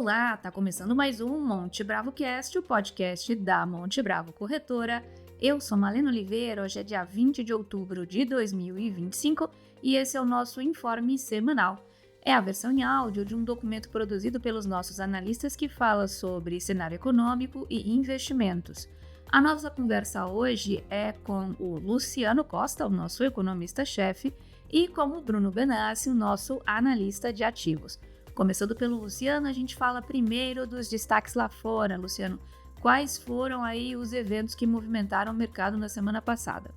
Olá, tá começando mais um Monte Bravo Cast, o podcast da Monte Bravo Corretora. Eu sou Malena Oliveira, hoje é dia 20 de outubro de 2025 e esse é o nosso informe semanal. É a versão em áudio de um documento produzido pelos nossos analistas que fala sobre cenário econômico e investimentos. A nossa conversa hoje é com o Luciano Costa, o nosso economista-chefe, e com o Bruno Benassi, o nosso analista de ativos. Começando pelo Luciano, a gente fala primeiro dos destaques lá fora. Luciano, quais foram aí os eventos que movimentaram o mercado na semana passada?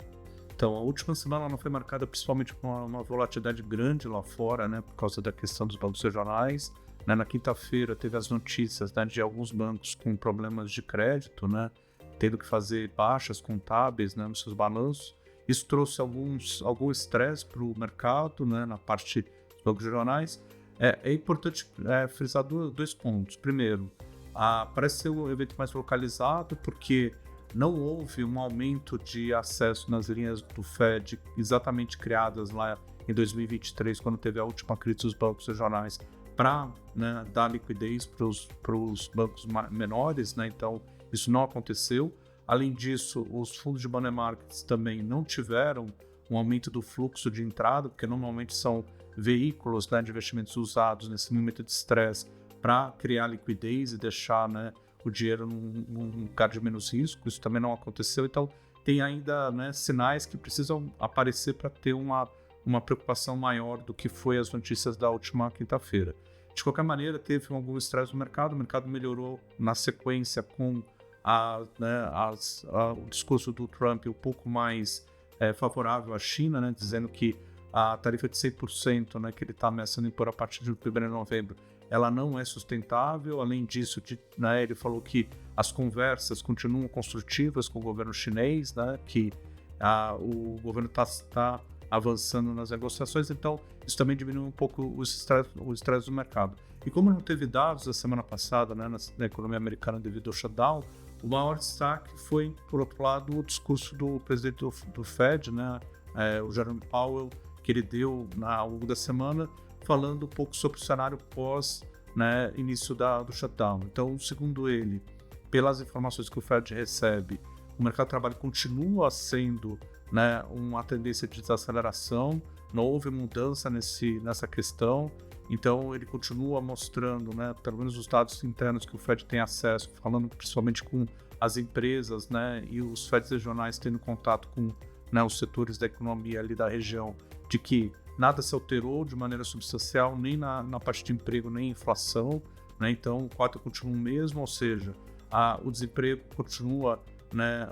Então, a última semana não foi marcada principalmente por uma volatilidade grande lá fora, né, por causa da questão dos bancos regionais. Né, na quinta-feira teve as notícias, né, de alguns bancos com problemas de crédito, né, tendo que fazer baixas contábeis, né, nos seus balanços. Isso trouxe algum estresse para o mercado, né, na parte dos bancos regionais. É importante frisar dois pontos. Primeiro, parece ser um evento mais localizado, porque não houve um aumento de acesso nas linhas do Fed exatamente criadas lá em 2023, quando teve a última crise dos bancos regionais, para, né, dar liquidez para os bancos menores, né? Então, isso não aconteceu. Além disso, os fundos de money markets também não tiveram um aumento do fluxo de entrada, porque normalmente são veículos, né, de investimentos usados nesse momento de estresse para criar liquidez e deixar, né, o dinheiro num lugar de menos risco. Isso também não aconteceu, então tem ainda, né, sinais que precisam aparecer para ter uma preocupação maior do que foi as notícias da última quinta-feira. De qualquer maneira, teve algum estresse no mercado, o mercado melhorou na sequência com o discurso do Trump um pouco mais favorável à China, né, dizendo que a tarifa de 100%, né, que ele está ameaçando impor a partir de 1º de novembro, ela não é sustentável. Além disso, né, ele falou que as conversas continuam construtivas com o governo chinês, né, que o governo está avançando nas negociações, então isso também diminui um pouco o estresse do mercado. E como não teve dados da semana passada, né, na economia americana devido ao shutdown, o maior destaque foi, por outro lado, o discurso do presidente do Fed, né, o Jerome Powell, que ele deu ao longo da semana, falando um pouco sobre o cenário pós, né, início do shutdown. Então, segundo ele, pelas informações que o Fed recebe, o mercado de trabalho continua sendo, né, uma tendência de desaceleração, não houve mudança nessa questão. Então, ele continua mostrando, né, pelo menos os dados internos que o Fed tem acesso, falando principalmente com as empresas, né, e os Feds regionais tendo contato com, né, os setores da economia ali da região, de que nada se alterou de maneira substancial, nem na parte de emprego, nem inflação, né? Então, o quadro continua o mesmo, ou seja, o desemprego continua, né,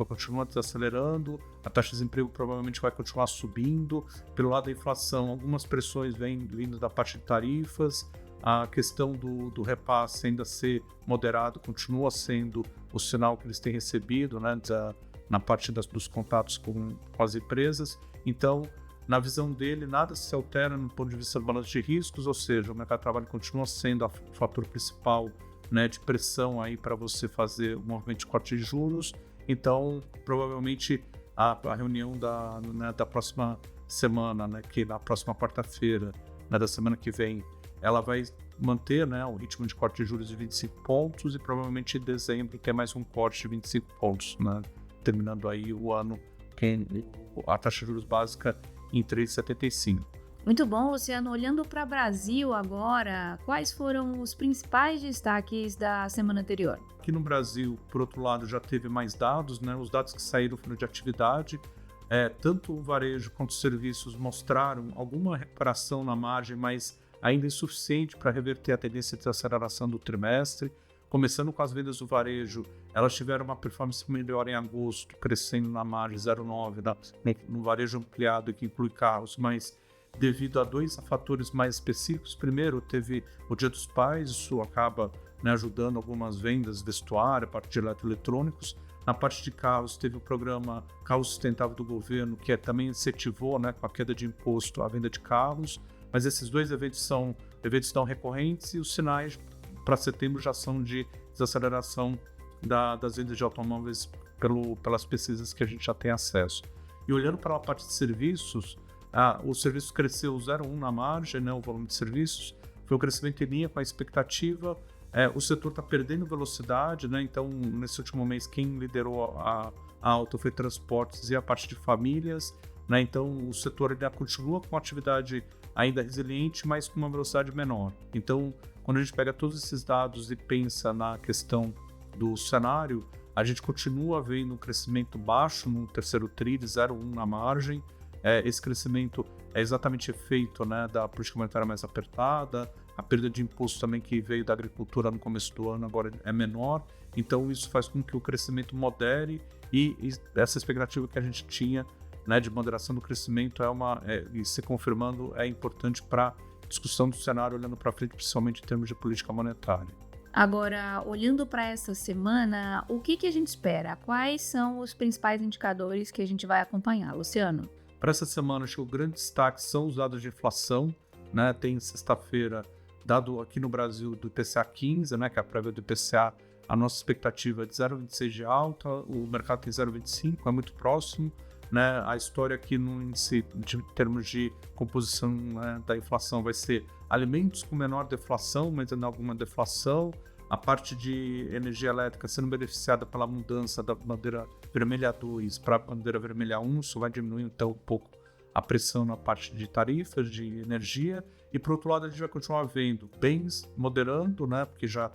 continua desacelerando, a taxa de desemprego provavelmente vai continuar subindo. Pelo lado da inflação, algumas pressões vêm vindo da parte de tarifas, a questão do repasse ainda ser moderado continua sendo o sinal que eles têm recebido, né, na parte dos contatos com as empresas. Então, na visão dele, nada se altera no ponto de vista do balanço de riscos, ou seja, o mercado de trabalho continua sendo o fator principal, né, de pressão aí para você fazer o movimento de corte de juros. Então, provavelmente a reunião da próxima semana, né, que na próxima quarta-feira, né, da semana que vem, ela vai manter, né, o ritmo de corte de juros de 25 pontos e provavelmente em dezembro ter mais um corte de 25 pontos, né, terminando aí o ano a taxa de juros básica em 3,75. Muito bom, Luciano. Olhando para o Brasil agora, quais foram os principais destaques da semana anterior? Aqui no Brasil, por outro lado, já teve mais dados, né? Os dados que saíram foram de atividade. Tanto o varejo quanto os serviços mostraram alguma recuperação na margem, mas ainda insuficiente para reverter a tendência de desaceleração do trimestre. Começando com as vendas do varejo, elas tiveram uma performance melhor em agosto, crescendo na margem 0,9, no varejo ampliado, que inclui carros, mas devido a dois fatores mais específicos. Primeiro, teve o Dia dos Pais, isso acaba, né, ajudando algumas vendas, vestuário, a parte de eletroeletrônicos. Na parte de carros, teve o programa Carro Sustentável do governo, que também incentivou, né, com a queda de imposto, a venda de carros. Mas esses dois eventos são eventos não recorrentes e os sinais para setembro já são de desaceleração das vendas de automóveis pelas pesquisas que a gente já tem acesso. E olhando para a parte de serviços, o serviço cresceu 0,1 na margem, né, o volume de serviços, foi um crescimento em linha com a expectativa. O setor está perdendo velocidade, né? Então, nesse último mês, quem liderou a alta foi transportes e a parte de famílias, né? Então, o setor ainda continua com atividade ainda resiliente, mas com uma velocidade menor. Então, quando a gente pega todos esses dados e pensa na questão do cenário, a gente continua vendo um crescimento baixo no terceiro TRI, de 0,1 na margem. Esse crescimento é exatamente efeito, né, da política monetária mais apertada, a perda de imposto também que veio da agricultura no começo do ano agora é menor, então isso faz com que o crescimento modere e essa expectativa que a gente tinha, né, de moderação do crescimento e se confirmando é importante para a discussão do cenário olhando para frente, principalmente em termos de política monetária. Agora, olhando para essa semana, o que a gente espera? Quais são os principais indicadores que a gente vai acompanhar, Luciano? Para essa semana, acho que o grande destaque são os dados de inflação, né? Tem sexta-feira, dado aqui no Brasil do IPCA 15, né? Que é a prévia do IPCA, a nossa expectativa é de 0,26 de alta, o mercado tem 0,25, é muito próximo, né? A história aqui no índice, de termos de composição, né, da inflação, vai ser alimentos com menor deflação, mas ainda alguma deflação, a parte de energia elétrica sendo beneficiada pela mudança da bandeira vermelha 2 para a bandeira vermelha 1, isso vai diminuir então um pouco a pressão na parte de tarifas de energia, e por outro lado a gente vai continuar vendo bens moderando, né, porque já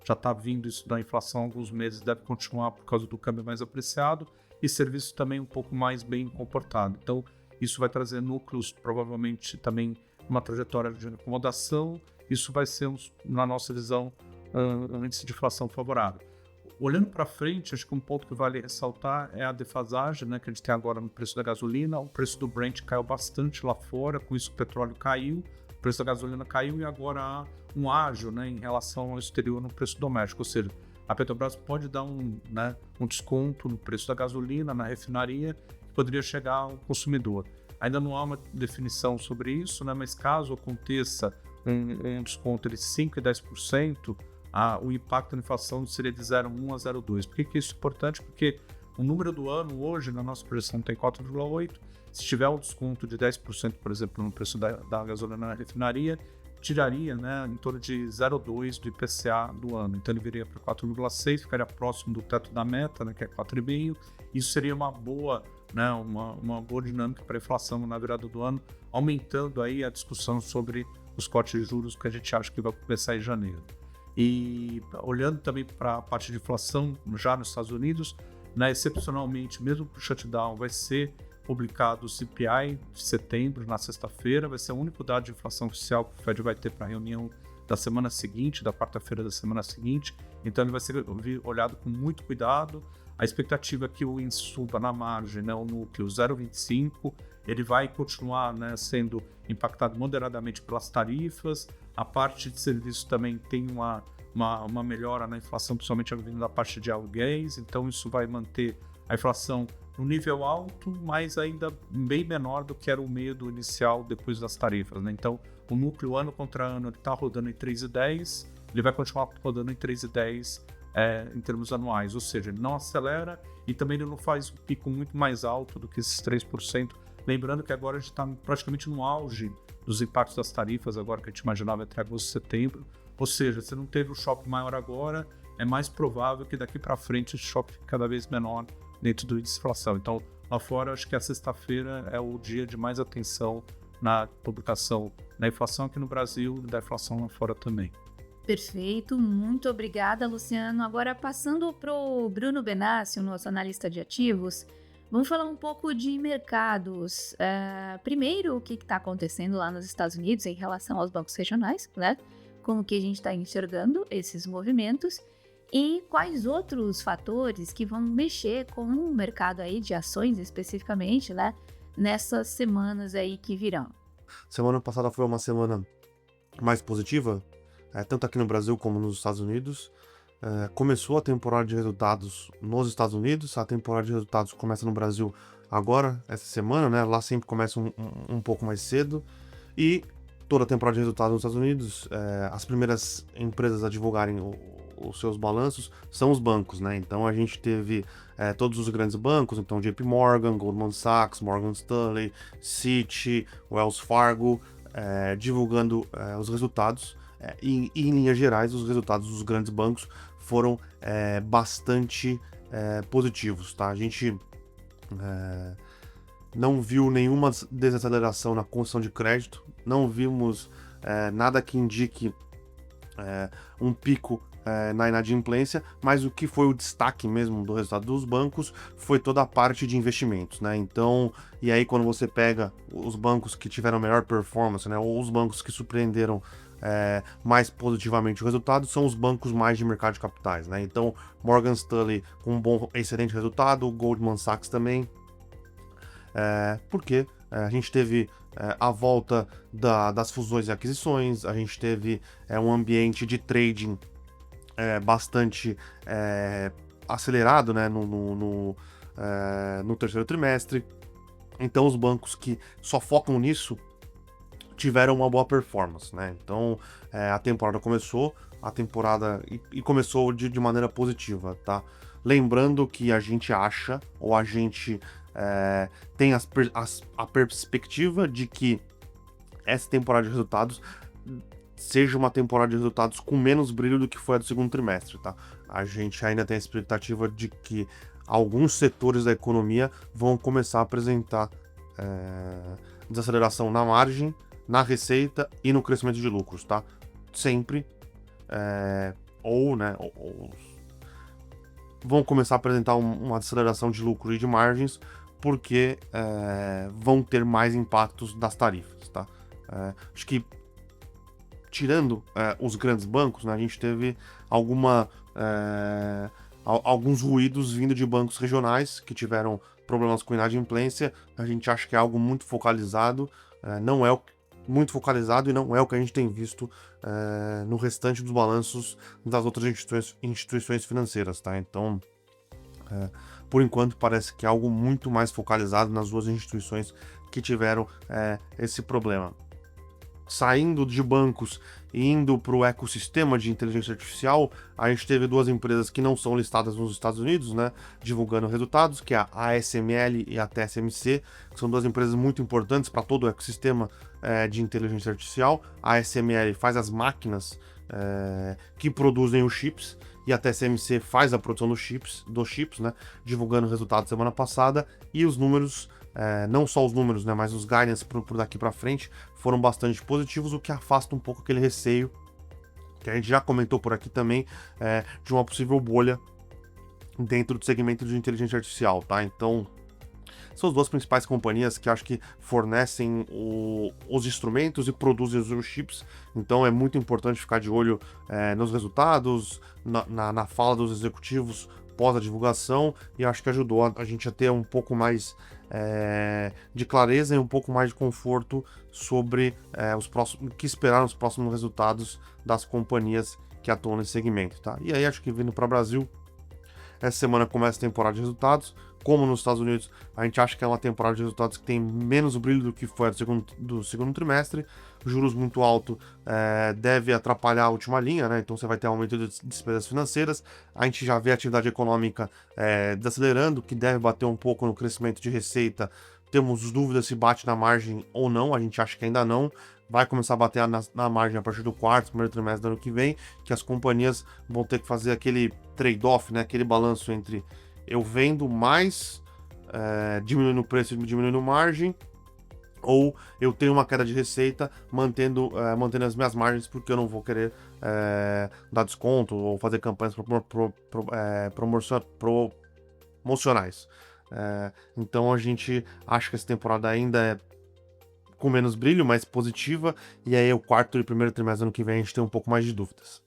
está vindo isso da inflação há alguns meses, deve continuar por causa do câmbio mais apreciado, e serviços também um pouco mais bem comportado. Então isso vai trazer núcleos, provavelmente também uma trajetória de acomodação, isso vai ser, na nossa visão, um índice de inflação favorável. Olhando para frente, acho que um ponto que vale ressaltar é a defasagem, né, que a gente tem agora no preço da gasolina. O preço do Brent caiu bastante lá fora, com isso o petróleo caiu, o preço da gasolina caiu e agora há um ágio, né, em relação ao exterior no preço doméstico, ou seja, a Petrobras pode dar um desconto no preço da gasolina, na refinaria, que poderia chegar ao consumidor. Ainda não há uma definição sobre isso, né, mas caso aconteça um desconto de 5% e 10%, o impacto na inflação seria de 0,1 a 0,2. Por que isso é importante? Porque o número do ano hoje, na nossa projeção, tem 4,8. Se tiver um desconto de 10%, por exemplo, no preço da gasolina na refinaria, tiraria, né, em torno de 0,2 do IPCA do ano. Então ele viria para 4,6, ficaria próximo do teto da meta, né, que é 4,5. Isso seria uma boa, né, uma boa dinâmica para a inflação na virada do ano, aumentando aí a discussão sobre os cortes de juros que a gente acha que vai começar em janeiro. E olhando também para a parte de inflação já nos Estados Unidos, né, excepcionalmente, mesmo para o shutdown, vai ser publicado o CPI de setembro, na sexta-feira, vai ser o único dado de inflação oficial que o Fed vai ter para a reunião da semana seguinte, da quarta-feira da semana seguinte, então ele vai ser olhado com muito cuidado. A expectativa é que o índice suba na margem, né, o núcleo 0,25, ele vai continuar, né, sendo impactado moderadamente pelas tarifas. A parte de serviços também tem uma melhora na inflação, principalmente vindo da parte de aluguéis, então isso vai manter a inflação no nível alto, mas ainda bem menor do que era o medo inicial depois das tarifas, né? Então o núcleo ano contra ano está rodando em 3,10, ele vai continuar rodando em 3,10 em termos anuais, ou seja, ele não acelera e também ele não faz um pico muito mais alto do que esses 3%. Lembrando que agora a gente está praticamente no auge dos impactos das tarifas, agora que a gente imaginava entre agosto e setembro. Ou seja, se não teve o choque maior agora, é mais provável que daqui para frente o choque fique cada vez menor dentro do índice de inflação. Então, lá fora, acho que a sexta-feira é o dia de mais atenção na publicação da inflação aqui no Brasil e da inflação lá fora também. Perfeito, muito obrigada, Luciano. Agora, passando para o Bruno Benassi, o nosso analista de ativos, vamos falar um pouco de mercados. Primeiro, o que está acontecendo lá nos Estados Unidos em relação aos bancos regionais, né? Como que a gente está enxergando esses movimentos e quais outros fatores que vão mexer com o mercado aí de ações especificamente, né? Nessas semanas aí que virão. Semana passada foi uma semana mais positiva, tanto aqui no Brasil como nos Estados Unidos. Começou a temporada de resultados nos Estados Unidos, a temporada de resultados começa no Brasil agora, essa semana, né? Lá sempre começa um pouco mais cedo, e toda a temporada de resultados nos Estados Unidos, as primeiras empresas a divulgarem os seus balanços são os bancos, né? Então a gente teve todos os grandes bancos, então JP Morgan, Goldman Sachs, Morgan Stanley, Citi, Wells Fargo, divulgando os resultados, e em linhas gerais, os resultados dos grandes bancos foram bastante positivos, tá? A gente não viu nenhuma desaceleração na concessão de crédito, não vimos nada que indique um pico na inadimplência, mas o que foi o destaque mesmo do resultado dos bancos foi toda a parte de investimentos, né? Então, e aí quando você pega os bancos que tiveram melhor performance, né, ou os bancos que surpreenderam mais positivamente o resultado, são os bancos mais de mercado de capitais, né? Então, Morgan Stanley com um excelente resultado, Goldman Sachs também, porque a gente teve a volta das fusões e aquisições, a gente teve um ambiente de trading bastante acelerado, né, no terceiro trimestre. Então os bancos que só focam nisso tiveram uma boa performance, né? Então a temporada começou, e começou de maneira positiva, tá? Lembrando que a gente acha, ou a gente tem a perspectiva de que essa temporada de resultados seja uma temporada de resultados com menos brilho do que foi a do segundo trimestre, tá? A gente ainda tem a expectativa de que alguns setores da economia vão começar a apresentar desaceleração na margem, na receita e no crescimento de lucros, tá? Sempre, ou vão começar a apresentar uma desaceleração de lucro e de margens, porque vão ter mais impactos das tarifas, tá? Acho que tirando os grandes bancos, né, a gente teve alguns ruídos vindo de bancos regionais que tiveram problemas com inadimplência. A gente acha que é algo muito focalizado, não é muito focalizado e não é o que a gente tem visto no restante dos balanços das outras instituições financeiras, tá? Então, por enquanto, parece que é algo muito mais focalizado nas duas instituições que tiveram esse problema. Saindo de bancos e indo para o ecossistema de inteligência artificial, a gente teve duas empresas que não são listadas nos Estados Unidos, né, divulgando resultados, que é a ASML e a TSMC, que são duas empresas muito importantes para todo o ecossistema de inteligência artificial. A ASML faz as máquinas que produzem os chips, e a TSMC faz a produção dos chips, né, divulgando resultados semana passada, e os números, não só os números, né, mas os guidance por daqui para frente foram bastante positivos, o que afasta um pouco aquele receio que a gente já comentou por aqui também, de uma possível bolha dentro do segmento de inteligência artificial, tá? Então, são as duas principais companhias que acho que fornecem os instrumentos e produzem os chips, então é muito importante ficar de olho nos resultados, na fala dos executivos pós a divulgação, e acho que ajudou a gente a ter um pouco mais de clareza e um pouco mais de conforto sobre o que esperar nos próximos resultados das companhias que atuam nesse segmento, tá? E aí acho que vindo para o Brasil, essa semana começa a temporada de resultados. Como nos Estados Unidos, a gente acha que é uma temporada de resultados que tem menos brilho do que foi a do segundo trimestre. Juros muito alto deve atrapalhar a última linha, né? Então você vai ter aumento de despesas financeiras. A gente já vê a atividade econômica desacelerando, que deve bater um pouco no crescimento de receita. Temos dúvidas se bate na margem ou não, a gente acha que ainda não. Vai começar a bater na margem a partir do primeiro trimestre do ano que vem, que as companhias vão ter que fazer aquele trade-off, né? Aquele balanço entre eu vendo mais, diminuindo o preço e diminuindo a margem, ou eu tenho uma queda de receita mantendo as minhas margens, porque eu não vou querer dar desconto ou fazer campanhas promocionais. Então a gente acha que essa temporada ainda é com menos brilho, mais positiva, e aí o quarto e primeiro trimestre do ano que vem a gente tem um pouco mais de dúvidas.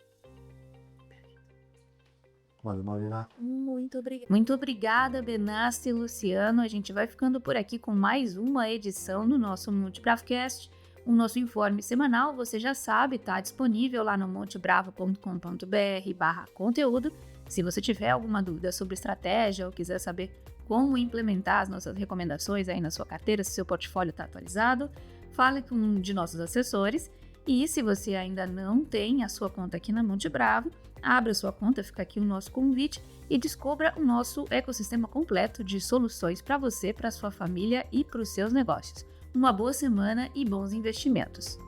Muito obrigada, Benassi e Luciano. A gente vai ficando por aqui com mais uma edição no nosso MonteBravoCast. O nosso informe semanal, você já sabe, está disponível lá no montebravo.com.br/conteúdo. Se você tiver alguma dúvida sobre estratégia ou quiser saber como implementar as nossas recomendações aí na sua carteira, se seu portfólio está atualizado, fale com um de nossos assessores. E se você ainda não tem a sua conta aqui na Monte Bravo, abra sua conta, fica aqui o nosso convite e descubra o nosso ecossistema completo de soluções para você, para sua família e para os seus negócios. uma boa semana e bons investimentos.